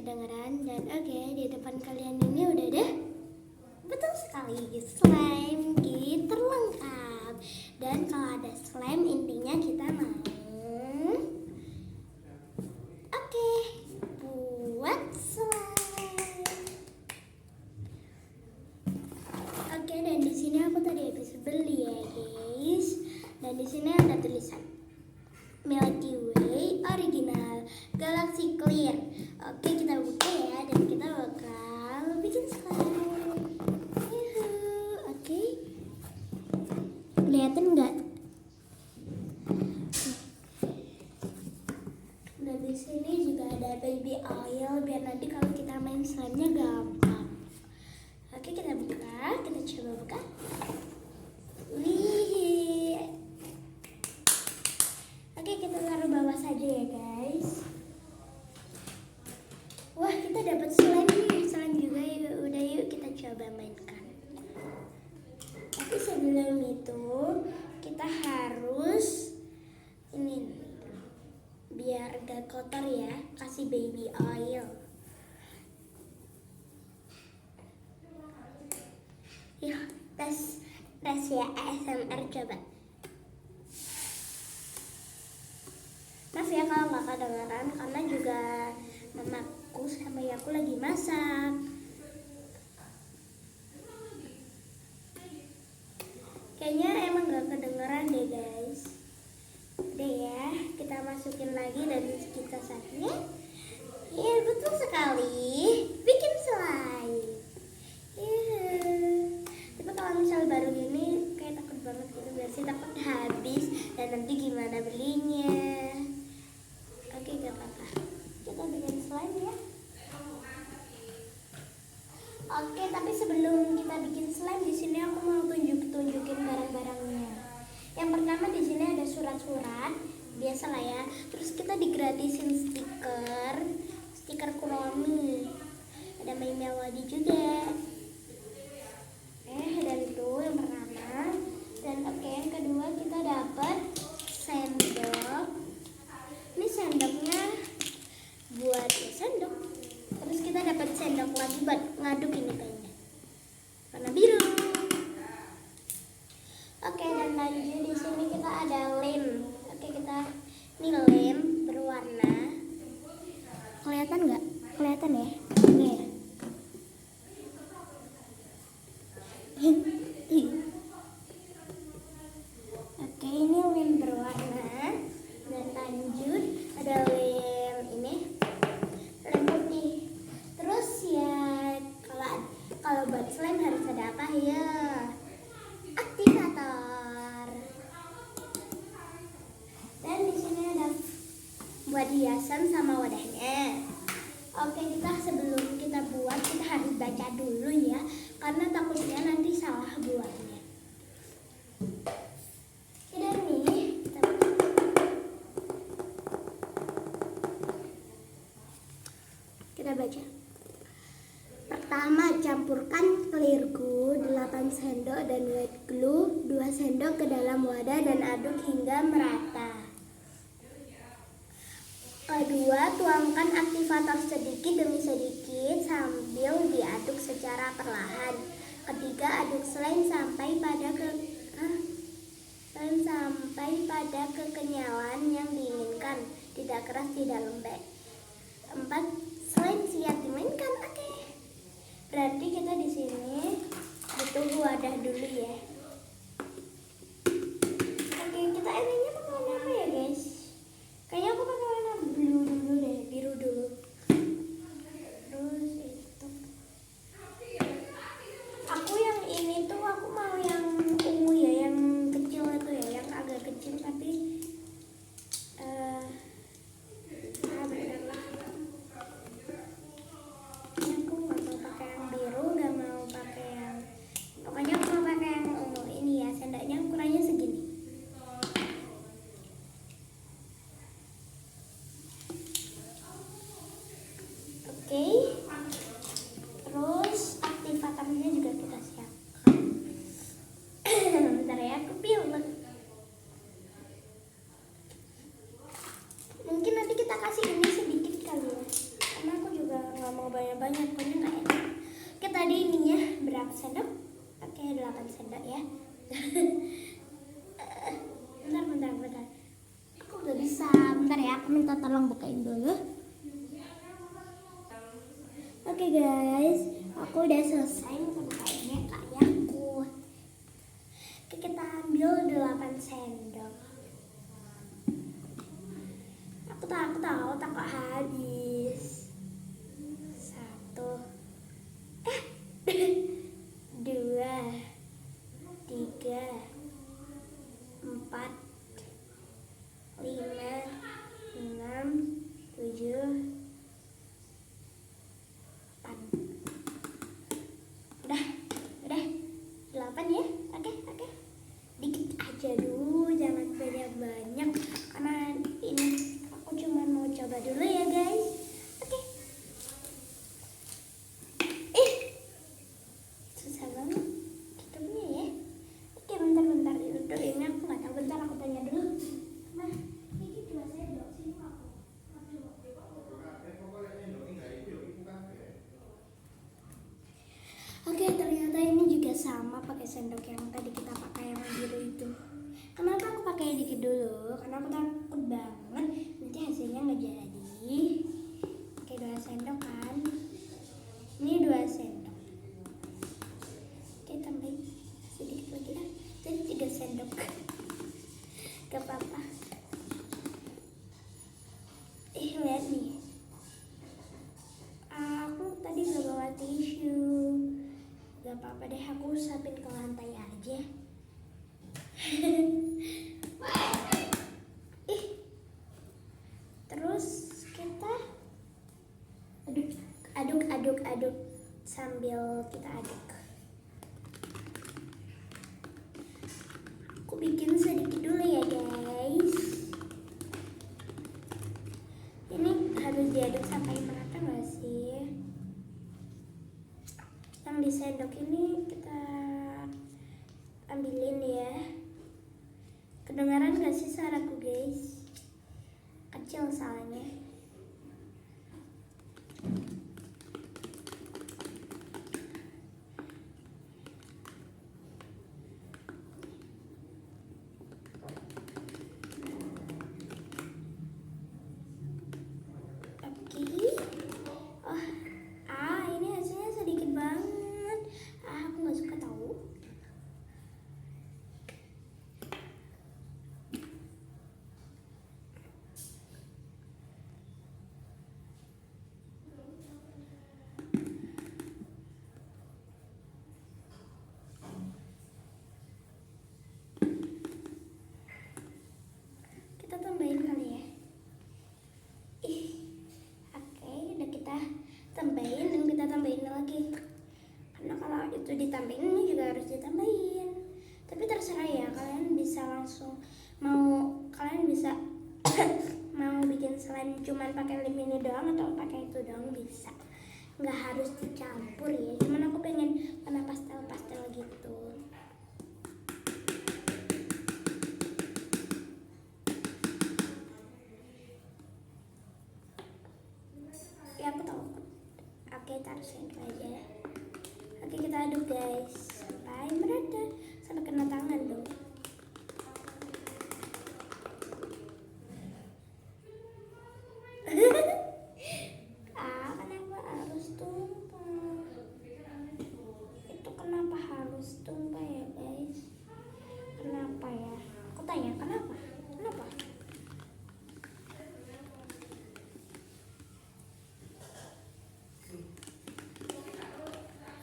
kedengeran. Dan oke, di depan kalian ini udah ada, betul sekali, slime gitar lengkap. Dan kalau ada slime intinya kita mau buat slime. Oke, dan di sini aku tadi habis beli ya guys. Dan di sini ada tulisan Milky Way original Galaxy Clear. Oke, kita buka ya, dan kita bakal bikin slime. Oke, kelihatan nggak? Nah, di sini juga ada baby oil biar nanti kalau kita main slime-nya gampang. Oke, kita buka, kita coba buka. Wih. Oke, kita taruh bawah saja ya guys. Wah, kita dapat slime nih, slime juga ya. Udah yuk kita coba mainkan. Tapi sebelum itu kita harus ini biar gak kotor ya, kasih baby oil. Yuk, tes ya ASMR coba. Maaf ya kalau nggak kedengeran karena juga mamaku sama aku lagi masak. Kayaknya emang nggak kedengeran deh guys. Udah ya, kita masukin lagi dan kita saatnya. Ya betul sekali, bikin slime. Tapi kalau misal baru gini kayak takut banget gitu, biasanya takut habis dan nanti gimana belinya. Oke, gak apa-apa. Kita bikin slime ya. Oke, tapi sebelum kita bikin slime di sini aku mau tunjukin barang-barangnya. Yang pertama di sini ada surat-surat, biasalah ya. Terus kita digratisin stiker Kuromi. Ada Mai Melody juga. Dan itu yang pertama. Dan oke, yang kedua kita dapat sendok. Ini sendoknya buat ya sendok. Terus kita dapat sendok lagi buat ngaduk ini kayaknya. Warna biru. Oke, dan lanjut di sini kita ada lem. Oke, ini lem berwarna. Kelihatan nggak? Kelihatan ya? Nih. Oke, ini lem berwarna. Dan lanjut ada lem ini, lem putih. Terus ya kalau buat slime harus ada apa ya? Aktivator. Dan di sini ada buat hiasan sama wadahnya. Oke, sebelum kita buat kita harus baca dulu ya, karena takutnya nanti salah buatnya. Dan nih kita baca. Pertama, campurkan clear glue 8 sendok dan white glue 2 sendok ke dalam wadah dan aduk hingga merata. Kedua, tuangkan aktivator sedikit demi sedikit sambil diaduk secara perlahan. Ketiga, aduk slime sampai pada kekenyalan yang diinginkan, tidak keras, tidak lembek. 4, slime siap dimainkan. Oke. Berarti kita di sini butuh wadah dulu ya. Oke, kita ininya pakai warna apa ya guys? Kayaknya aku pakai warna blue dulu deh, biru dulu. Terus itu. Aku yang ini tuh aku mau yang ungu ya, yang kecil itu ya, yang agak kecil tapi bener lah. Ini aku nggak mau pakai yang biru, nggak mau pakai yang, pokoknya aku mau pakai yang ungu ini ya. Sendoknya ukurannya segini. Bentar. Aku udah bisa. Bentar ya, aku minta tolong bukain dulu. Oke guys, aku udah selesai ngebukainya kayakku. Oke, kita ambil 8 sendok. Aku tahu takut habis. 1 2 3 4 5 6 7 udah 8 ya. Oke. Dikit aja dulu, jangan banyak karena ini aku cuma mau coba dulu ya guys. Oke. Susah banget tutupnya ya. Oke, bentar dulu ini aku nggak tahu. Bentar aku tanya dulu. Nah, ini 2 sendok sini aku. Oke, ternyata ini juga sama pakai sendok yang tadi kita pakai yang biru itu. Kenapa aku pakai dikit dulu? Karena aku takut banget nanti hasilnya nggak jadi. Oke, 2 sendok kan. Ini 2 sendok. Oke, tambahin sedikit lagi ya. Jadi 3 sendok. Gak apa-apa. Lihat nih. Aku tadi gak bawa tisu. Gak apa-apa deh, aku usapin ke lantai aja. Terus kita aduk sambil kita aduk. Aku bikin sedikit dulu ya guys. Ini harus diaduk sampai merata gak sih? Yang di sendok ini kita ambilin ya. Kedengaran gak sih suaraku guys? Kecil soalnya. Ini hasilnya sedikit banget. Aku nggak suka tahu. Kita tambahin kali ya. Oke, udah kita tambahin dan kita tambahin lagi. Karena kalau itu ditambahin, ini juga harus ditambahin. Tapi terserah ya, kalian bisa langsung kalian bisa mau bikin slime cuman pakai lem ini doang atau pakai itu doang bisa. Nggak harus dicampur ya. Cuman aku pengen warna pastel gitu. Ya aku tahu. Oke, taruh sendok aja. Oke, kita aduk guys sampai merata, sampai kena tangan dong. Kenapa harus tumpah? Itu kenapa harus tumpah ya guys? Kenapa ya? Aku tanya kenapa?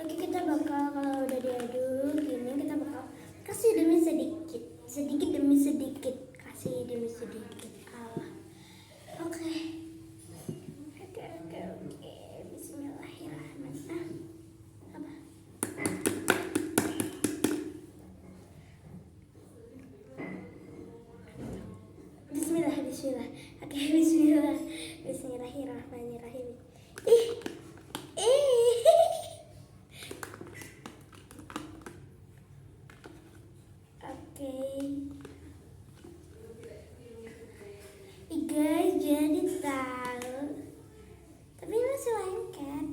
Oke, kita bakal kalau udah diaduk gini kita bakal kasih demi sedikit demi sedikit, kasih demi sedikit. Oke. Bismillahirrahmanirrahim. Bismillah. Oke, Bismillahirrahmanirrahim. Guys, jadi tahu. Tapi masih lengket.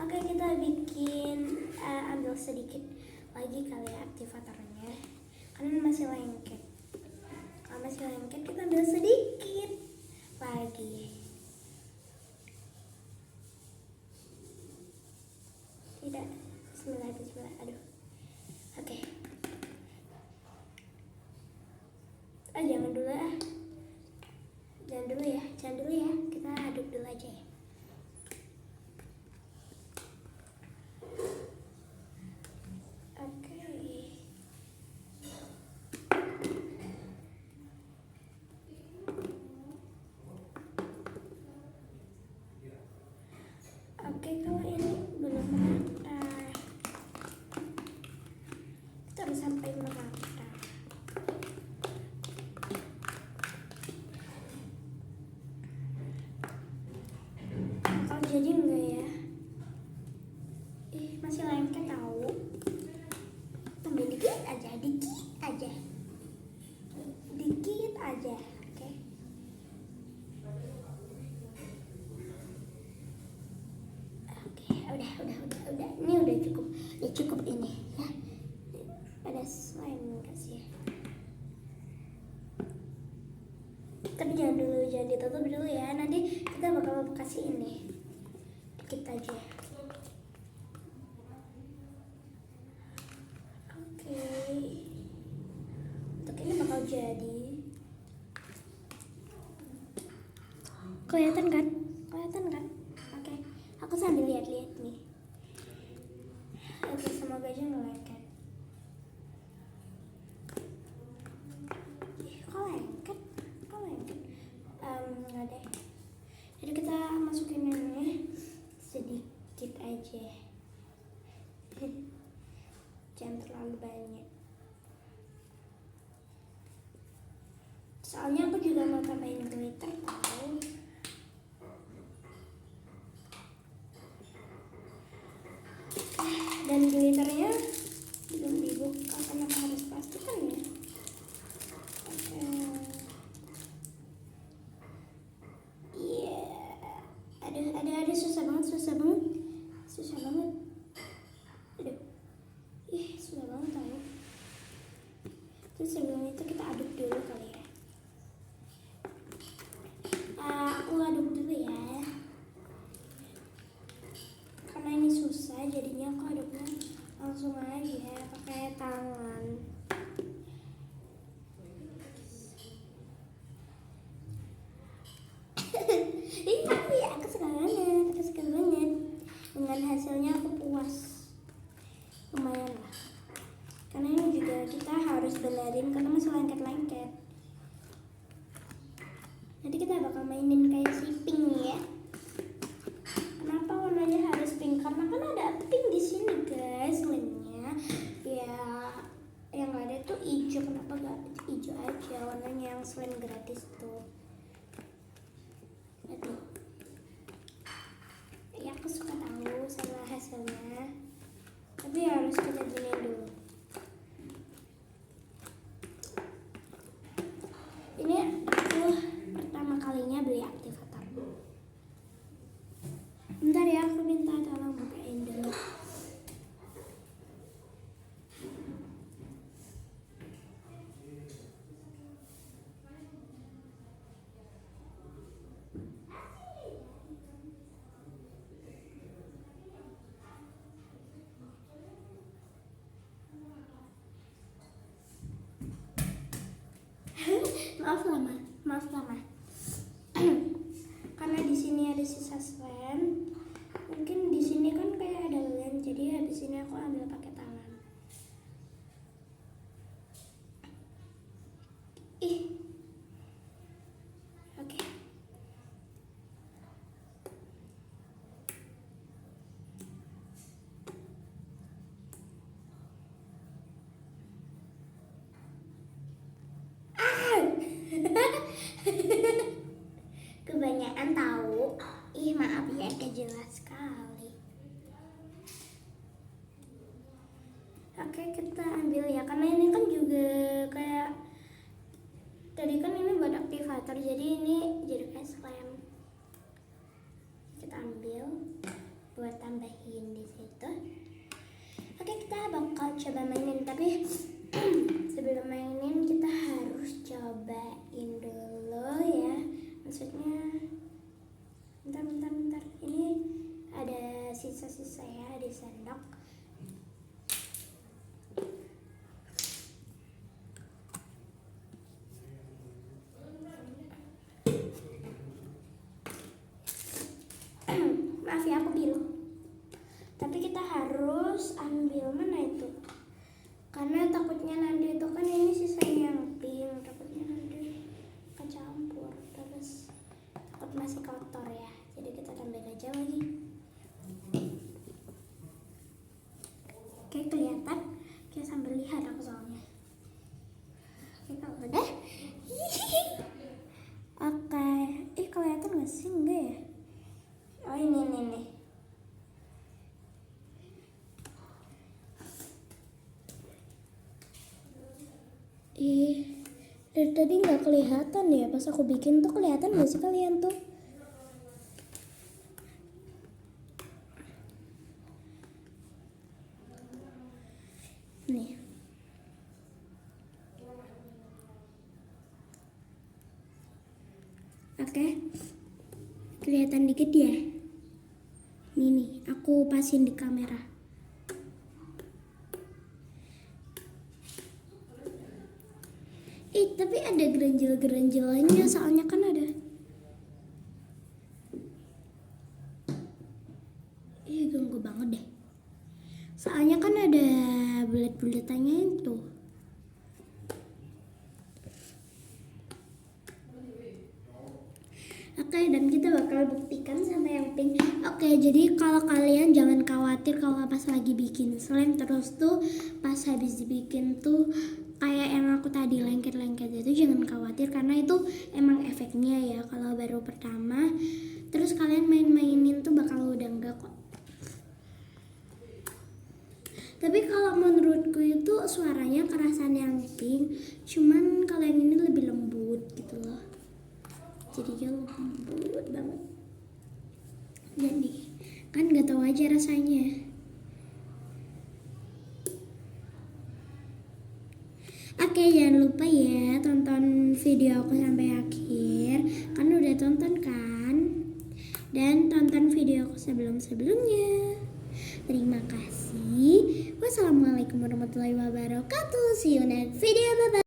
Oke, kita bikin ambil sedikit lagi kali ya aktivatornya. Kan masih lengket. Kalau masih lengket kita ambil sedikit lagi. Tidak. Bismillah, bismillah. Aduh. Oke. Jangan dulu ah. Jangan dulu ya. Kita aduk dulu aja ya. Oke, kalau ini belum merata, kita harus sampai merata. Kalau jadi enggak ya? Masih lengket tahu. Tambah dikit aja. Oke. Udah. Ini udah cukup. Ya cukup ini ya. Ada slime enggak sih? Tapi jangan ditutup dulu ya. Nanti kita bakal kasih ini. Dikit aja. Oke. Untuk ini bakal jadi. Kelihatan kan? Oke. Aku sambil lihat-lihat nih. Oke, semoga aja ngelengket. Kok lengket? Nggak deh. Jadi kita masukin ini sedikit aja. Jangan terlalu banyak. Soalnya aku juga mau tambahin glitter tahu. Dan glitternya belum dibuka, kenapa harus plastikan ya? Oke. Iya. Ada susah banget. Aduh. Susah banget tahu. Terus sebelum itu kita aduk dulu kali ya. Aku aduk dulu ya. Karena ini susah, jadinya aku aduknya langsung aja pakai tangan. Iya, aku suka banget. Dengan hasilnya aku puas. Lumayan lah. Karena ini juga kita harus benerin karena masih lengket-lengket. Nanti kita bakal mainin kayak si pink ya. Kenapa warnanya harus pink? Karena kan ada pink di sini guys, lainnya ya yang nggak ada tuh hijau. Kenapa nggak hijau aja warnanya yang slime gratis tuh? Aduh. Ya aku suka tahu sama hasilnya, tapi harus kita giniin dulu. Ini aku pertama kalinya beli aktivator. Bentar ya, aku minta tolong bukain dulu. Maaf lama. Karena di sini ada sisa slime. Mungkin di sini kan kayak ada lem, jadi habis ini aku ambil pakai tangan. Oke. Kebanyakan tahu. Maaf ya, kejelas sekali. Oke, kita ambil ya, karena ini kan juga kayak tadi kan ini buat aktivator, jadi ini jadi kayak slime. Kita ambil buat tambahin di situ. Oke, kita bakal coba mainin, tapi sebelum sebelum mainin kita harus cobain dulu ya. Maksudnya bentar. Ini ada sisa-sisa ya di sendok. Maaf ya aku bilang. Tapi kita harus ambil mana itu? Karena takutnya nanti itu kan ini sisanya yang pink, takutnya nanti kecampur terus takut masih kotor ya. Jadi kita tambahin aja lagi. Oke, kelihatan? Kita sambil lihat aku soalnya. Oke, kalau udah. Oke, kelihatan nggak sih? Enggak ya? Oh ini nih. Dari tadi nggak kelihatan ya, pas aku bikin tuh kelihatan nggak sih kalian tuh? Nih. Oke. Kelihatan dikit ya? Nih, aku pasin di kamera. Tapi ada gerenjel-gerenjelannya, soalnya kan ada. Ganggu banget deh. Soalnya kan ada bulet-buletannya itu. Oke, dan kita bakal buktikan sama yang pink. Oke, jadi kalau kalian jangan khawatir kalau pas lagi bikin slime terus tuh pas habis dibikin tuh kayak yang aku tadi lengket-lengket itu, jangan khawatir karena itu emang efeknya ya kalau baru pertama. Terus kalian main-mainin tuh bakal udah enggak kok. Tapi kalau menurutku itu suaranya kerasan yang pink, cuman kalau yang ini lebih lembut gitu loh. Jadinya lembut banget. Jadi kan nggak tahu aja rasanya. Oke, jangan lupa ya tonton video aku sampai akhir. Kan udah tonton kan? Dan tonton video aku sebelum-sebelumnya. Terima kasih. Wassalamualaikum warahmatullahi wabarakatuh. See you next video. Bye bye.